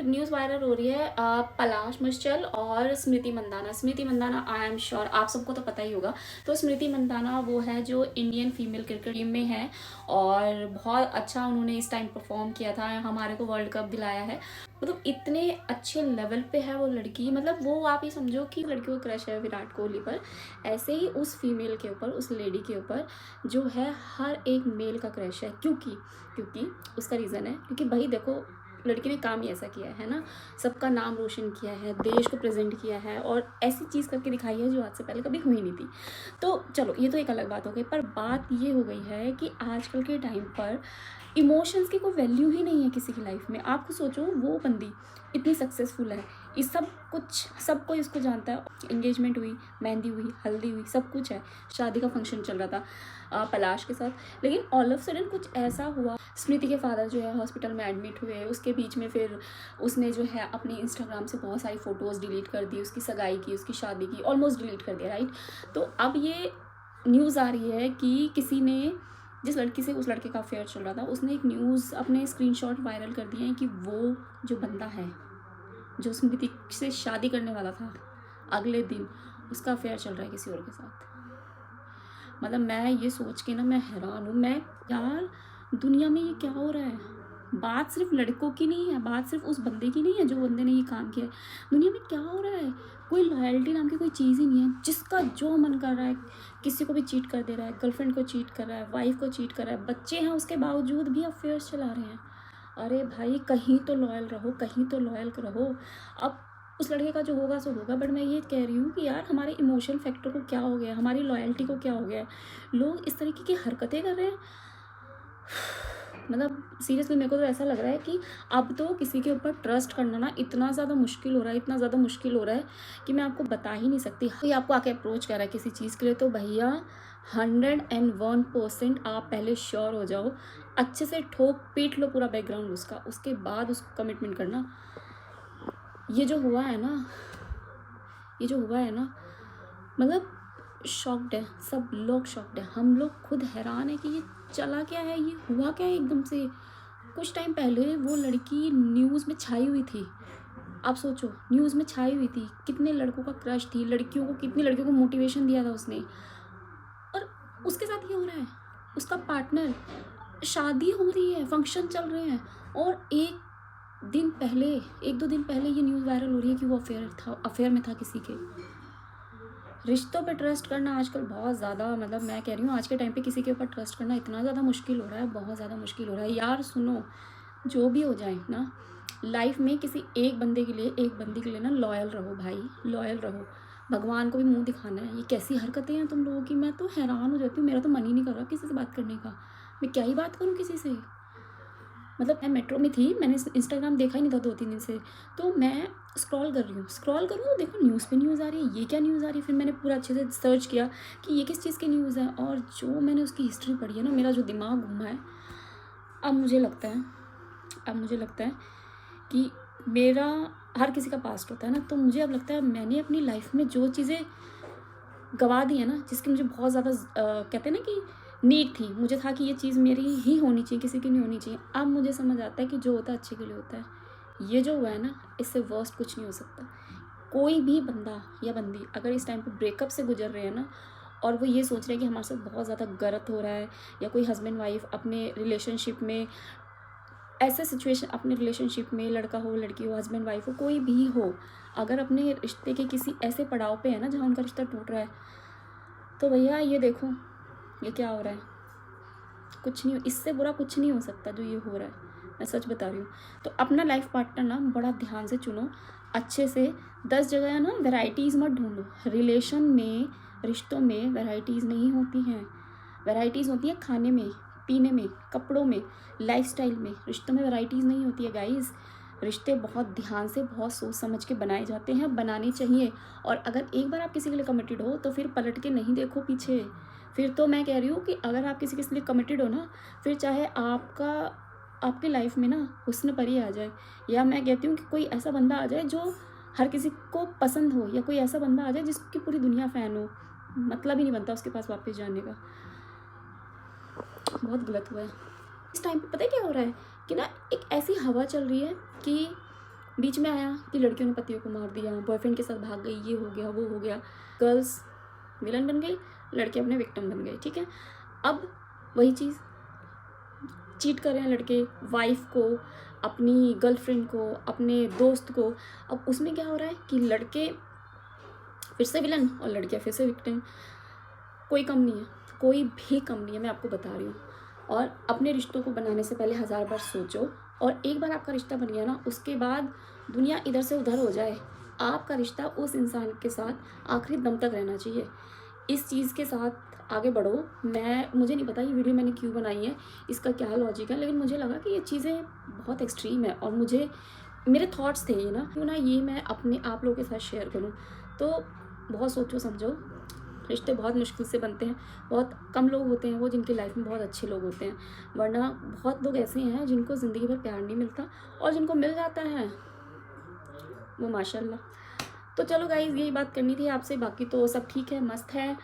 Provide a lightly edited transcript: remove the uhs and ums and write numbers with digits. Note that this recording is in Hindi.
न्यूज़ वायरल हो रही है पलाश मुश्चल और स्मृति मंदाना। स्मृति मंदाना आई एम श्योर आप सबको तो पता ही होगा। तो स्मृति मंदाना वो है जो इंडियन फीमेल क्रिकेट टीम में है और बहुत अच्छा उन्होंने इस टाइम परफॉर्म किया था, हमारे को वर्ल्ड कप दिलाया है। मतलब इतने अच्छे लेवल पे है वो लड़की, मतलब वो आप ही समझो कि लड़की को क्रश है विराट कोहली पर, ऐसे ही उस फीमेल के ऊपर, उस लेडी के ऊपर जो है हर एक मेल का क्रश है। क्योंकि उसका रीज़न है क्योंकि भाई देखो लड़की ने काम ही ऐसा किया है ना, सबका नाम रोशन किया है, देश को प्रेजेंट किया है और ऐसी चीज़ करके दिखाई है जो आज से पहले कभी हुई नहीं थी। तो चलो ये तो एक अलग बात हो गई, पर बात ये हो गई है कि आजकल के टाइम पर इमोशंस की कोई वैल्यू ही नहीं है किसी की लाइफ में। आप खुद सोचो वो बंदी इतनी सक्सेसफुल है, इस सब कोई इसको जानता है। एंगेजमेंट हुई, मेहंदी हुई, हल्दी हुई, सब कुछ है, शादी का फंक्शन चल रहा था पलाश के साथ, लेकिन ऑल ऑफ सडन कुछ ऐसा हुआ। स्मृति के फादर जो है हॉस्पिटल में एडमिट हुए, उसके बीच में फिर उसने जो है अपनी इंस्टाग्राम से बहुत सारी फ़ोटोज़ डिलीट कर दी, उसकी सगाई की, उसकी शादी की, ऑलमोस्ट डिलीट कर दिया, राइट। तो अब ये न्यूज़ आ रही है कि किसी ने, जिस लड़की से उस लड़के का अफेयर चल रहा था, उसने एक न्यूज़ अपने स्क्रीनशॉट वायरल कर दिए हैं कि वो जो बंदा है जो स्मृति से शादी करने वाला था, अगले दिन उसका अफेयर चल रहा है किसी और के साथ। मतलब मैं ये सोच के ना मैं हैरान हूँ। मैं यार दुनिया में ये क्या हो रहा है? बात सिर्फ लड़कों की नहीं है, बात सिर्फ उस बंदे की नहीं है जो बंदे ने ये काम किया है। दुनिया में क्या हो रहा है? कोई लॉयल्टी नाम की कोई चीज़ ही नहीं है। जिसका जो मन कर रहा है किसी को भी चीट कर दे रहा है, गर्लफ्रेंड को चीट कर रहा है, वाइफ को चीट कर रहा है, बच्चे हैं उसके बावजूद भी अफेयर्स चला रहे हैं। अरे भाई कहीं तो लॉयल रहो, कहीं तो लॉयल रहो। अब उस लड़के का जो होगा सो होगा, बट मैं ये कह रही हूँ कि यार हमारे इमोशनल फैक्टर को क्या हो गया, हमारी लॉयल्टी को क्या हो गया? लोग इस तरीके की हरकतें कर रहे हैं। मतलब सीरियसली मेरे को तो ऐसा लग रहा है कि अब तो किसी के ऊपर ट्रस्ट करना ना इतना ज़्यादा मुश्किल हो रहा है, इतना ज़्यादा मुश्किल हो रहा है कि मैं आपको बता ही नहीं सकती। कोई आपको आके अप्रोच कर रहा है किसी चीज़ के लिए तो भैया 101% आप पहले श्योर हो जाओ, अच्छे से ठोक पीट लो पूरा बैकग्राउंड उसका, उसके बाद उसको कमिटमेंट करना। ये जो हुआ है ना, मतलब शॉक्ड है, सब लोग शॉक्ड है, हम लोग खुद हैरान है कि ये चला क्या है, ये हुआ क्या है एकदम से। कुछ टाइम पहले वो लड़की न्यूज़ में छाई हुई थी, आप सोचो न्यूज़ में छाई हुई थी, कितने लड़कों का क्रश थी, लड़कियों को, कितनी लड़कियों को मोटिवेशन दिया था उसने, और उसके साथ ये हो रहा है। उसका पार्टनर, शादी हो रही है, फंक्शन चल रहे हैं, और एक दो दिन पहले ये न्यूज़ वायरल हो रही है कि वो अफेयर में था किसी के। रिश्तों पे ट्रस्ट करना आजकल बहुत ज़्यादा, मतलब मैं कह रही हूँ आज के टाइम पे किसी के ऊपर ट्रस्ट करना इतना ज़्यादा मुश्किल हो रहा है, बहुत ज़्यादा मुश्किल हो रहा है। यार सुनो, जो भी हो जाए ना लाइफ में, किसी एक बंदे के लिए ना लॉयल रहो भाई, लॉयल रहो। भगवान को भी मुंह दिखाना है। ये कैसी हरकतें हैं तुम लोगों की, मैं तो हैरान हो जाती हूँ। मेरा तो मन ही नहीं कर रहा किसी से बात करने का। मैं क्या ही बात करूँ किसी से। मतलब मैं मेट्रो में थी, मैंने इंस्टाग्राम देखा ही नहीं था 2-3 दिन से, तो मैं स्क्रॉल करूँ तो देखो न्यूज़ पे न्यूज़ आ रही है, ये क्या न्यूज़ आ रही है। फिर मैंने पूरा अच्छे से सर्च किया कि ये किस चीज़ की न्यूज़ है, और जो मैंने उसकी हिस्ट्री पढ़ी है ना, मेरा जो दिमाग घूमा है। अब मुझे लगता है कि मेरा, हर किसी का पास्ट होता है ना, तो मुझे अब लगता है मैंने अपनी लाइफ में जो चीज़ें गवा दी है ना, जिसकी मुझे बहुत ज़्यादा कहते हैं ना कि नीड थी, मुझे था कि ये चीज़ मेरी ही होनी चाहिए, किसी की नहीं होनी चाहिए। अब मुझे समझ आता है कि जो होता है अच्छे के लिए होता है। ये जो हुआ है ना, इससे वर्स्ट कुछ नहीं हो सकता। कोई भी बंदा या बंदी अगर इस टाइम पे ब्रेकअप से गुजर रहे हैं ना, और वो ये सोच रहे हैं कि हमारे साथ बहुत ज़्यादा गलत हो रहा है, या कोई हस्बैंड वाइफ अपने रिलेशनशिप में, ऐसे सिचुएशन, अपने रिलेशनशिप में लड़का हो, लड़की हो, हस्बैंड वाइफ हो, कोई भी हो, अगर अपने रिश्ते के किसी ऐसे पड़ाव पे है ना जहाँ उनका रिश्ता टूट रहा है, तो भैया ये देखो ये क्या हो रहा है। कुछ नहीं, इससे बुरा कुछ नहीं हो सकता जो ये हो रहा है, मैं सच बता रही हूँ। तो अपना लाइफ पार्टनर ना बड़ा ध्यान से चुनो, अच्छे से। 10 जगह ना वैरायटीज़ मत ढूंढो। रिलेशन में, रिश्तों में वैरायटीज़ नहीं होती हैं। वैरायटीज़ होती है खाने में, पीने में, कपड़ों में, लाइफस्टाइल में। रिश्तों में वैरायटीज़ नहीं होती है गाइज़। रिश्ते बहुत ध्यान से, बहुत सोच समझ के बनाए जाते हैं, बनाने चाहिए। और अगर एक बार आप किसी के लिए कमिटेड हो तो फिर पलट के नहीं देखो पीछे। फिर तो मैं कह रही हूँ कि अगर आप किसी के लिए कमिटेड हो ना, फिर चाहे आपकी लाइफ में ना हुस्न परी आ जाए, या मैं कहती हूँ कि कोई ऐसा बंदा आ जाए जो हर किसी को पसंद हो, या कोई ऐसा बंदा आ जाए जिसकी पूरी दुनिया फ़ैन हो, मतलब ही नहीं बनता उसके पास वापस जाने का। बहुत गलत हुआ है। इस टाइम पे पता है क्या हो रहा है कि ना, एक ऐसी हवा चल रही है कि बीच में आया कि लड़कियों ने पतियों को मार दिया, बॉयफ्रेंड के साथ भाग गई, ये हो गया वो हो गया, गर्ल्स विलन बन गई, लड़के अपने विक्टिम बन गए। ठीक है, अब वही चीज़, चीट कर रहे हैं लड़के वाइफ को, अपनी गर्लफ्रेंड को, अपने दोस्त को। अब उसमें क्या हो रहा है कि लड़के फिर से विलन और लड़कियां फिर से विक्टिम। कोई कम नहीं है, कोई भी कम नहीं है, मैं आपको बता रही हूँ। और अपने रिश्तों को बनाने से पहले 1000 बार सोचो, और एक बार आपका रिश्ता बन गया ना, उसके बाद दुनिया इधर से उधर हो जाए, आपका रिश्ता उस इंसान के साथ आखिरी दम तक रहना चाहिए। इस चीज़ के साथ आगे बढ़ो। मुझे नहीं पता ये वीडियो मैंने क्यों बनाई है, इसका क्या लॉजिक है, लेकिन मुझे लगा कि ये चीज़ें बहुत एक्सट्रीम है और मेरे थॉट्स थे ये ना, क्यों ना ये मैं अपने आप लोगों के साथ शेयर करूँ। तो बहुत सोचो समझो, रिश्ते बहुत मुश्किल से बनते हैं, बहुत कम लोग होते हैं वो जिनकी लाइफ में बहुत अच्छे लोग होते हैं, वरना बहुत लोग ऐसे हैं जिनको ज़िंदगी भर प्यार नहीं मिलता, और जिनको मिल जाता है वो माशाल्लाह। तो चलो गाइज़, यही बात करनी थी आपसे, बाकी तो सब ठीक है, मस्त है।